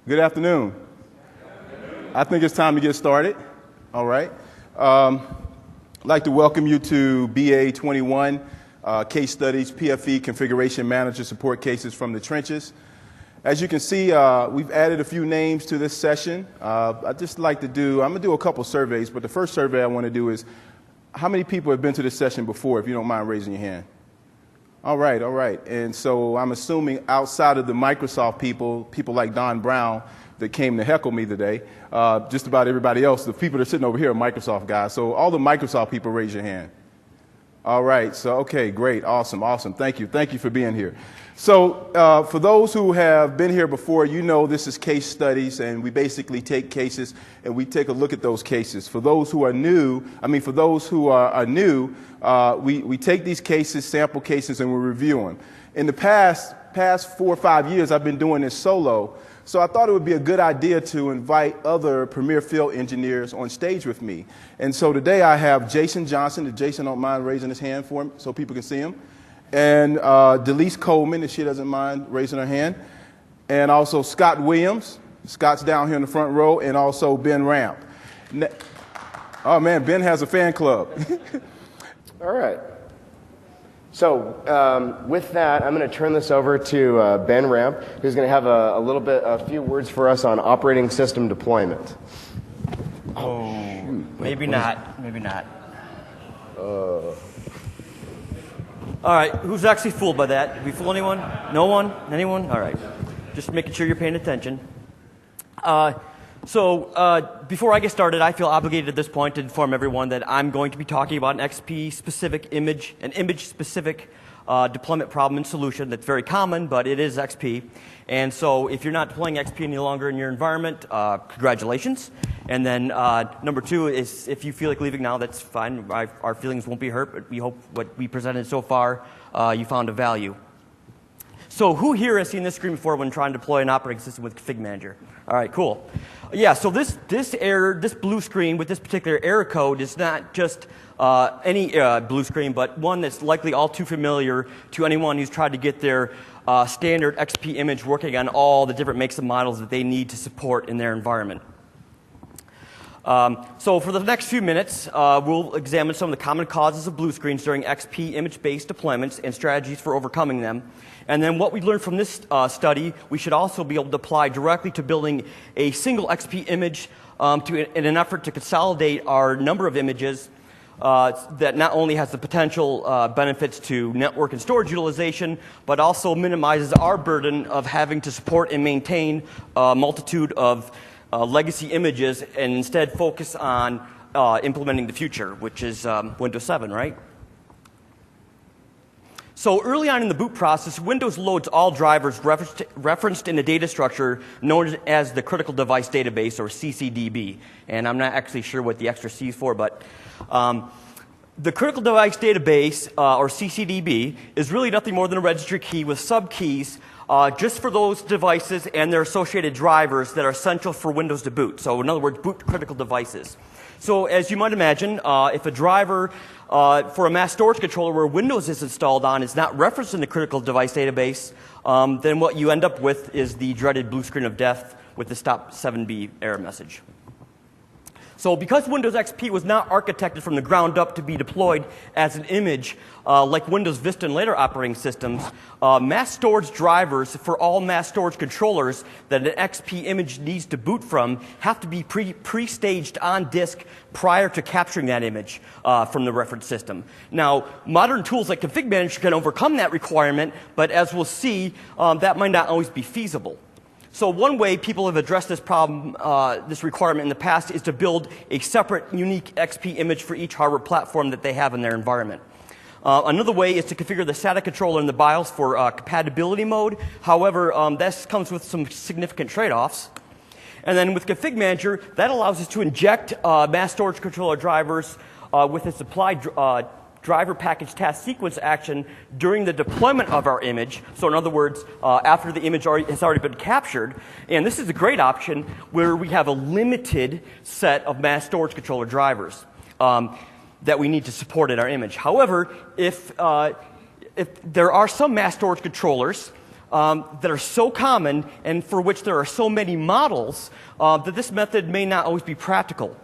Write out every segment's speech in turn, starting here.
Good afternoon. I think it's time to get started. All right. I'd like to welcome you to BA 21, Case Studies, PFE, Configuration Manager Support Cases from the Trenches. As you can see, we've added a few names to this session. I'm going to do a couple surveys, but the first survey I want to do is, how many people have been to this session before, if you don't mind raising your hand? All right. And so I'm assuming outside of the Microsoft people like Don Brown that came to heckle me today, just about everybody else, the people that are sitting over here are Microsoft guys. So all the Microsoft people, raise your hand. All right. So, okay, great. Awesome. Thank you for being here. So for those who have been here before, you know this is case studies, and we basically take cases and we take a look at those cases. For those who are new, we take these cases, sample cases, and we review them. In the past 4 or 5 years, I've been doing this solo, so I thought it would be a good idea to invite other premier field engineers on stage with me. And so today I have Jason Johnson. If Jason don't mind raising his hand for him so people can see him. And Delise Coleman, if she doesn't mind raising her hand. And also Scott Williams. Scott's down here in the front row. And also Ben Ramp. Oh, man, Ben has a fan club. All right. So with that, I'm going to turn this over to Ben Ramp, who's going to have a few words for us on operating system deployment. Maybe not. All right, who's actually fooled by that? Did we fool anyone? No one? Anyone? All right. Just making sure you're paying attention. Before I get started, I feel obligated at this point to inform everyone that I'm going to be talking about an XP-specific image-specific deployment problem and solution that's very common, but it is XP. And so if you're not deploying XP any longer in your environment, congratulations. And then number two is if you feel like leaving now, that's fine. Our feelings won't be hurt, but we hope what we presented so far, you found of value. So who here has seen this screen before when trying to deploy an operating system with Config Manager? All right, cool. Yeah, so this blue screen with this particular error code is not just any blue screen, but one that's likely all too familiar to anyone who's tried to get their standard XP image working on all the different makes and models that they need to support in their environment. So for the next few minutes, we'll examine some of the common causes of blue screens during XP image-based deployments and strategies for overcoming them. And then what we learned from this study, we should also be able to apply directly to building a single XP image in an effort to consolidate our number of images that not only has the potential benefits to network and storage utilization, but also minimizes our burden of having to support and maintain a multitude of legacy images and instead focus on implementing the future, which is Windows 7, right? So early on in the boot process, Windows loads all drivers referenced in a data structure known as the Critical Device Database, or CCDB. And I'm not actually sure what the extra C is for, but the Critical Device Database, or CCDB, is really nothing more than a registry key with subkeys just for those devices and their associated drivers that are essential for Windows to boot. So in other words, boot critical devices. So as you might imagine, if a driver for a mass storage controller where Windows is installed on is not referenced in the Critical Device Database, then what you end up with is the dreaded blue screen of death with the stop 7B error message. So because Windows XP was not architected from the ground up to be deployed as an image like Windows Vista and later operating systems, mass storage drivers for all mass storage controllers that an XP image needs to boot from have to be pre-staged on disk prior to capturing that image from the reference system. Now, modern tools like Config Manager can overcome that requirement, but as we'll see, that might not always be feasible. So one way people have addressed this problem, this requirement in the past, is to build a separate, unique XP image for each hardware platform that they have in their environment. Another way is to configure the SATA controller in the BIOS for compatibility mode. However, this comes with some significant trade-offs. And then with Config Manager, that allows us to inject mass storage controller drivers with a supplied driver package task sequence action during the deployment of our image. So in other words, after the image has already been captured. And this is a great option where we have a limited set of mass storage controller drivers that we need to support in our image. However, if there are some mass storage controllers that are so common and for which there are so many models that this method may not always be practical.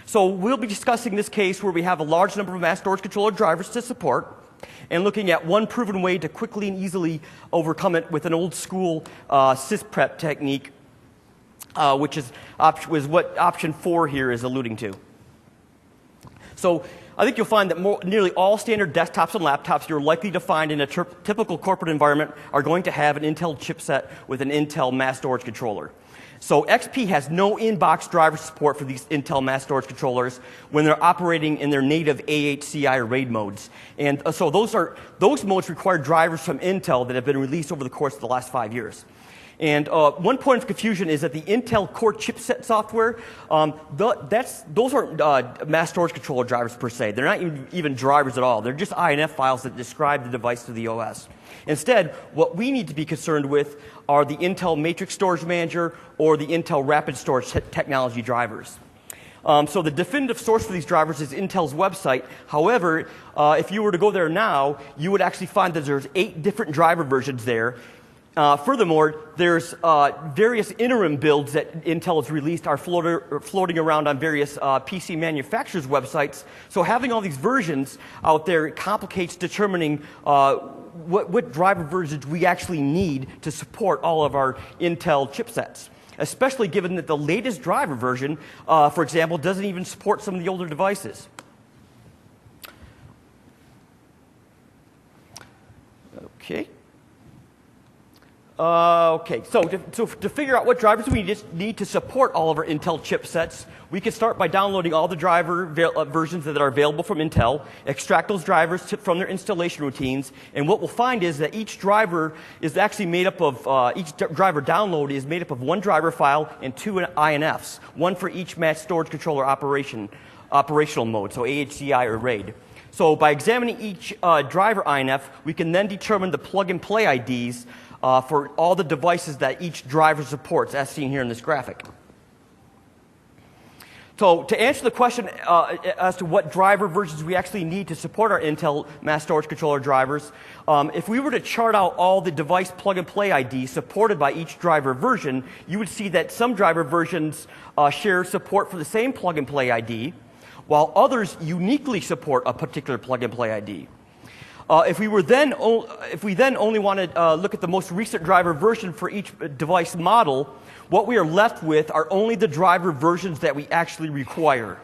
So we'll be discussing this case where we have a large number of mass storage controller drivers to support and looking at one proven way to quickly and easily overcome it with an old school sysprep technique, which is what option 4 here is alluding to. So I think you'll find that nearly all standard desktops and laptops you're likely to find in a typical corporate environment are going to have an Intel chipset with an Intel mass storage controller. So XP has no in-box driver support for these Intel mass storage controllers when they're operating in their native AHCI or RAID modes. And so those modes require drivers from Intel that have been released over the course of the last 5 years. And one point of confusion is that the Intel Core chipset software, those aren't mass storage controller drivers per se. They're not even drivers at all. They're just INF files that describe the device to the OS. Instead, what we need to be concerned with are the Intel Matrix Storage Manager or the Intel Rapid Storage Technology drivers. So the definitive source for these drivers is Intel's website. However, if you were to go there now, you would actually find that there's 8 different driver versions there. Furthermore, there's various interim builds that Intel has released are floating around on various PC manufacturers' websites. So having all these versions out there complicates determining what driver versions we actually need to support all of our Intel chipsets, especially given that the latest driver version, for example, doesn't even support some of the older devices. Okay. So to figure out what drivers we just need to support all of our Intel chipsets, we can start by downloading all the driver versions that are available from Intel, extract those drivers from their installation routines, and what we'll find is that each driver is actually made up of, each driver download is made up of 1 driver file and 2 INFs, 1 for each mass storage controller operational mode, so AHCI or RAID. So by examining each driver INF, we can then determine the plug-and-play IDs for all the devices that each driver supports, as seen here in this graphic. So to answer the question as to what driver versions we actually need to support our Intel mass storage controller drivers, if we were to chart out all the device plug-and-play IDs supported by each driver version, you would see that some driver versions share support for the same plug-and-play ID, while others uniquely support a particular plug-and-play ID. If we then only want to look at the most recent driver version for each device model, what we are left with are only the driver versions that we actually require.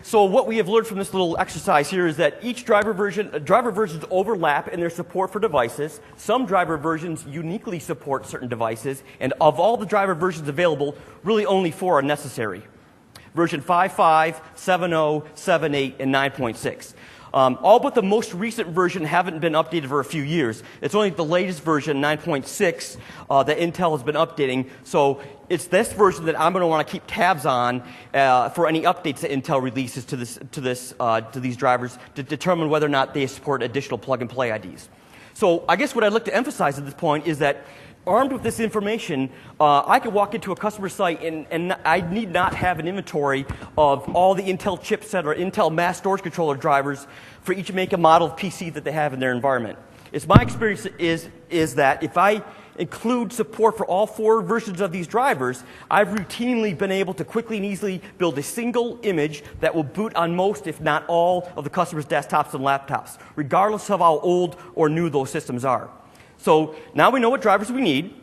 So what we have learned from this little exercise here is that each driver versions overlap in their support for devices. Some driver versions uniquely support certain devices, and of all the driver versions available, really only 4 are necessary. Version 5.5, 7.0, 7.8, and 9.6. All but the most recent version haven't been updated for a few years. It's only the latest version, 9.6, that Intel has been updating. So it's this version that I'm going to want to keep tabs on for any updates that Intel releases to these drivers to determine whether or not they support additional plug-and-play IDs. So I guess what I'd like to emphasize at this point is that armed with this information, I could walk into a customer site and I need not have an inventory of all the Intel chipset or Intel mass storage controller drivers for each make and model of PC that they have in their environment. It's my experience is that if I include support for all 4 versions of these drivers, I've routinely been able to quickly and easily build a single image that will boot on most, if not all, of the customer's desktops and laptops, regardless of how old or new those systems are. So now we know what drivers we need,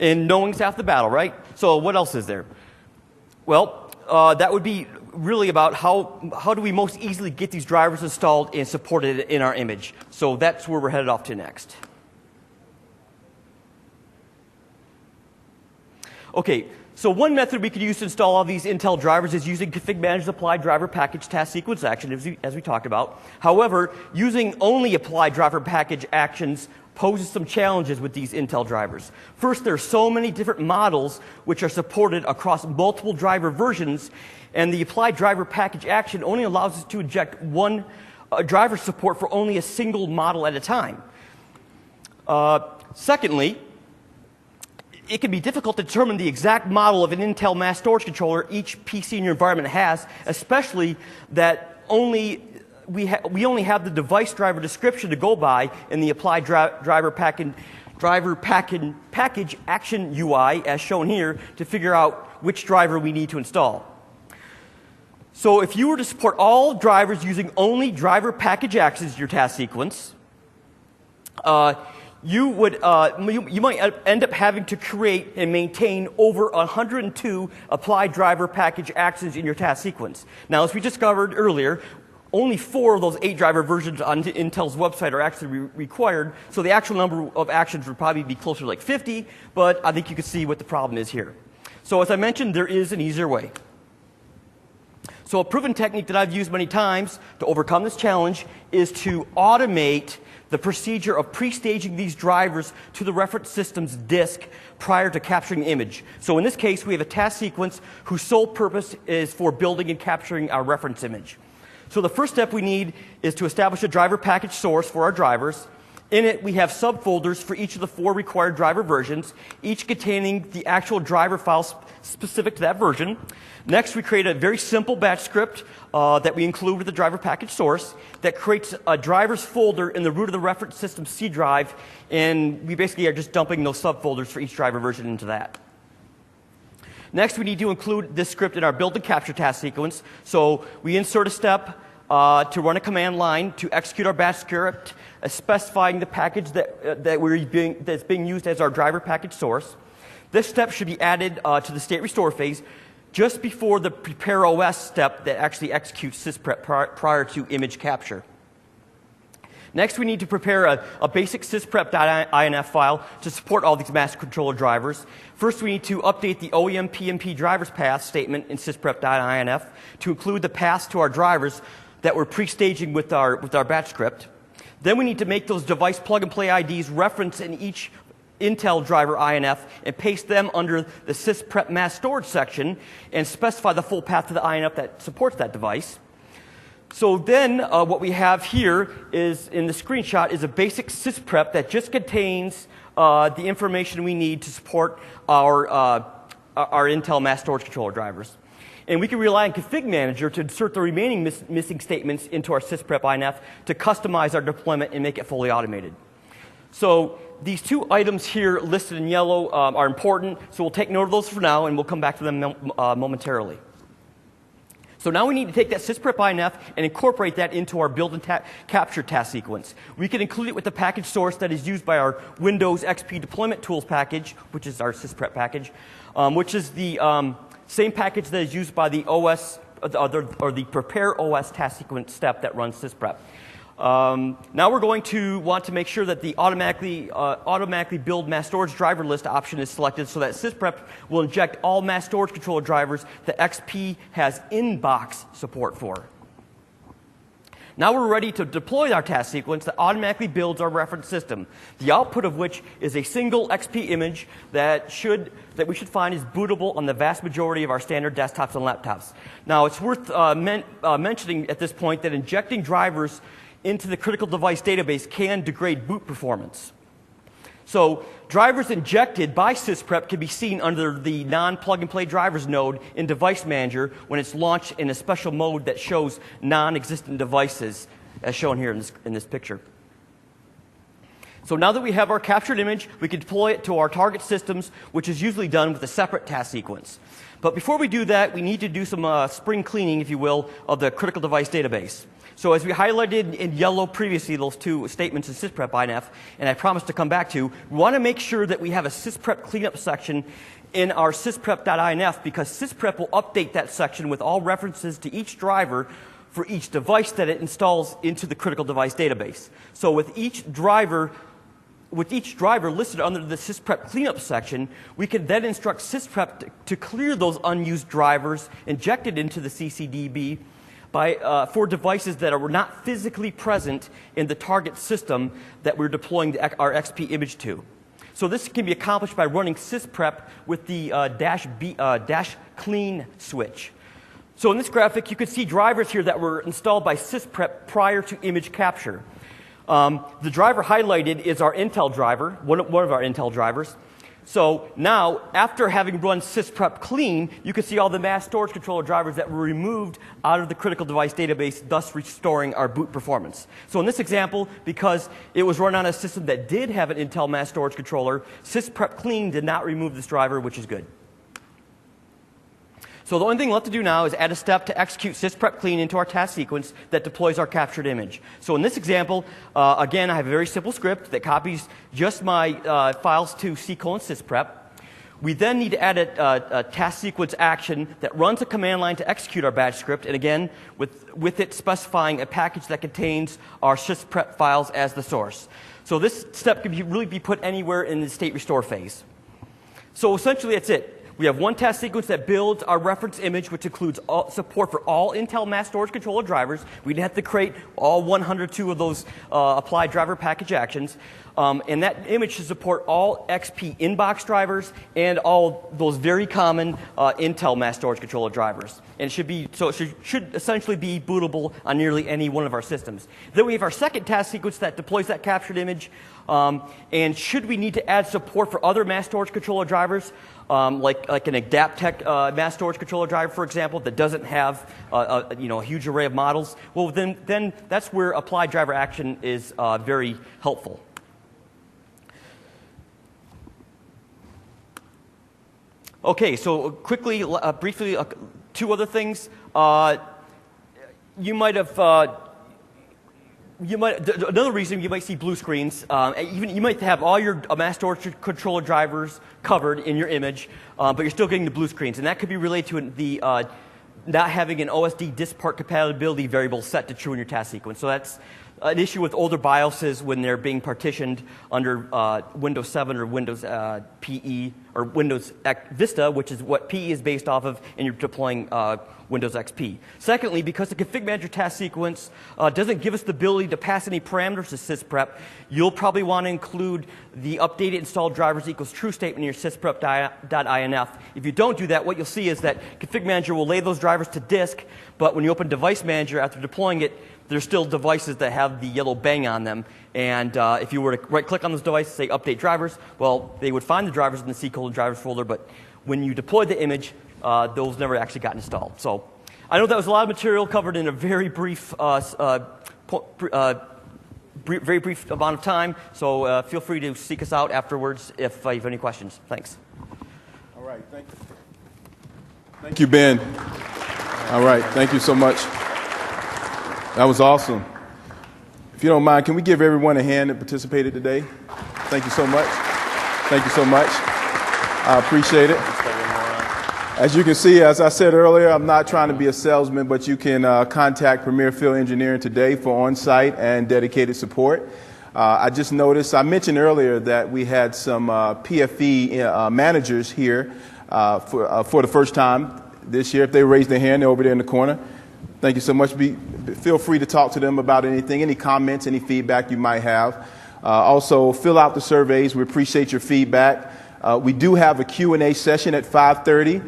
and knowing's half the battle, right? So what else is there? Well, that would be really about how do we most easily get these drivers installed and supported in our image. So that's where we're headed off to next. Okay, so one method we could use to install all these Intel drivers is using config manage apply driver package task sequence action, as we talked about. However, using only apply driver package actions poses some challenges with these Intel drivers. First, there are so many different models which are supported across multiple driver versions, and the apply driver package action only allows us to inject one driver support for only a single model at a time. Secondly, it can be difficult to determine the exact model of an Intel mass storage controller each PC in your environment has, especially that only we only have the device driver description to go by in the applied driver package action UI, as shown here, to figure out which driver we need to install. So if you were to support all drivers using only driver package actions in your task sequence, you might end up having to create and maintain over 102 applied driver package actions in your task sequence. Now, as we discovered earlier, only 4 of those 8 driver versions on Intel's website are actually required, so the actual number of actions would probably be closer to like 50, but I think you can see what the problem is here. So as I mentioned, there is an easier way. So a proven technique that I've used many times to overcome this challenge is to automate the procedure of pre-staging these drivers to the reference system's disk prior to capturing the image. So in this case, we have a task sequence whose sole purpose is for building and capturing our reference image. So the first step we need is to establish a driver package source for our drivers. In it, we have subfolders for each of the 4 required driver versions, each containing the actual driver files specific to that version. Next, we create a very simple batch script that we include with the driver package source that creates a drivers folder in the root of the reference system C drive, and we basically are just dumping those subfolders for each driver version into that. Next, we need to include this script in our build and capture task sequence. So we insert a step to run a command line to execute our batch script, specifying the package that's being used as our driver package source. This step should be added to the state restore phase just before the prepare OS step that actually executes sysprep prior to image capture. Next, we need to prepare a basic sysprep.inf file to support all these master controller drivers. First, we need to update the OEM PMP drivers path statement in sysprep.inf to include the paths to our drivers that we're pre-staging with our batch script. Then we need to make those device plug-and-play IDs reference in each Intel driver INF and paste them under the sysprep mass storage section and specify the full path to the INF that supports that device. So then what we have here is, in the screenshot, is a basic sysprep that just contains the information we need to support our Intel mass storage controller drivers. And we can rely on Config Manager to insert the remaining missing statements into our sysprep INF to customize our deployment and make it fully automated. So these 2 items here listed in yellow are important, so we'll take note of those for now, and we'll come back to them momentarily. So now we need to take that sysprep INF and incorporate that into our build and capture task sequence. We can include it with the package source that is used by our Windows XP deployment tools package, which is our sysprep package, which is the same package that is used by the OS or the prepare OS task sequence step that runs sysprep. Now we're going to want to make sure that the automatically build mass storage driver list option is selected so that sysprep will inject all mass storage controller drivers that XP has in-box support for. Now we're ready to deploy our task sequence that automatically builds our reference system, the output of which is a single XP image that we should find is bootable on the vast majority of our standard desktops and laptops. Now it's worth mentioning at this point that injecting drivers into the critical device database can degrade boot performance. So drivers injected by sysprep can be seen under the non-plug-and-play drivers node in Device Manager when it's launched in a special mode that shows non-existent devices, as shown here in this picture. So now that we have our captured image, we can deploy it to our target systems, which is usually done with a separate task sequence. But before we do that, we need to do some spring cleaning, if you will, of the critical device database. So as we highlighted in yellow previously, those 2 statements in sysprep INF, and I promised to come back to, we want to make sure that we have a sysprep cleanup section in our sysprep.inf because sysprep will update that section with all references to each driver for each device that it installs into the critical device database. So with each driver listed under the sysprep cleanup section, we can then instruct sysprep to clear those unused drivers injected into the CCDB for devices that are not physically present in the target system that we're deploying our XP image to. So this can be accomplished by running sysprep with the dash clean switch. So in this graphic, you can see drivers here that were installed by sysprep prior to image capture. The driver highlighted is our Intel driver, one of our Intel drivers. So now, after having run sysprep clean, you can see all the mass storage controller drivers that were removed out of the critical device database, thus restoring our boot performance. So in this example, because it was run on a system that did have an Intel mass storage controller, sysprep clean did not remove this driver, which is good. So the only thing left to do now is add a step to execute sysprep clean into our task sequence that deploys our captured image. So in this example, again, I have a very simple script that copies just my files to c:/sysprep. We then need to add a task sequence action that runs a command line to execute our batch script, and again, with it specifying a package that contains our sysprep files as the source. So this step can really be put anywhere in the state restore phase. So essentially, that's it. We have one task sequence that builds our reference image, which includes support for all Intel mass storage controller drivers. We'd have to create all 102 of those applied driver package actions. And that image should support all XP inbox drivers and all those very common Intel mass storage controller drivers. And it should essentially be bootable on nearly any one of our systems. Then we have our second task sequence that deploys that captured image. And should we need to add support for other mass storage controller drivers, like an Adaptec mass storage controller driver, for example, that doesn't have a huge array of models, well, then that's where applied driver action is very helpful. Okay, so quickly, briefly, two other things. You might have. Another reason you might see blue screens, even you might have all your mass storage controller drivers covered in your image, but you're still getting the blue screens, and that could be related to the not having an OSD disk part compatibility variable set to true in your task sequence. So that's an issue with older BIOSes when they're being partitioned under Windows 7 or Windows PE or Windows Vista, which is what PE is based off of, and you're deploying Windows XP. Secondly, because the config manager task sequence doesn't give us the ability to pass any parameters to sysprep, you'll probably want to include the updated installed drivers equals true statement in your sysprep.inf. If you don't do that, what you'll see is that config manager will lay those drivers to disk, but when you open device manager after deploying it, there's still devices that have the yellow bang on them. And if you were to right-click on those devices, say update drivers, well, they would find the drivers in the c:/drivers folder, but when you deploy the image, those never actually got installed. So I know that was a lot of material covered in a very brief, very brief amount of time. So feel free to seek us out afterwards if you have any questions. Thanks. All right, thank you. Thank you, Ben. All right, thank you so much. That was awesome. If you don't mind, can we give everyone a hand that participated today? Thank you so much. Thank you so much. I appreciate it. As you can see, as I said earlier, I'm not trying to be a salesman, but you can contact Premier Field Engineering today for on-site and dedicated support. I just noticed, I mentioned earlier that we had some PFE managers here for the first time this year. If they raise their hand, they're over there in the corner. Thank you so much. Feel free to talk to them about anything, any comments, any feedback you might have. Also, fill out the surveys. We appreciate your feedback. We do have a Q&A session at 5:30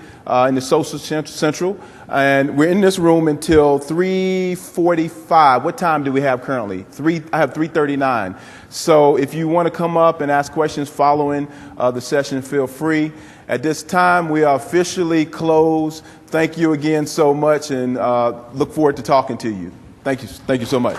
in the Social Central, and we're in this room until 3:45. What time do we have currently? I have 3:39. So if you want to come up and ask questions following the session, feel free. At this time, we are officially closed. Thank you again so much, and look forward to talking to you. Thank you so much.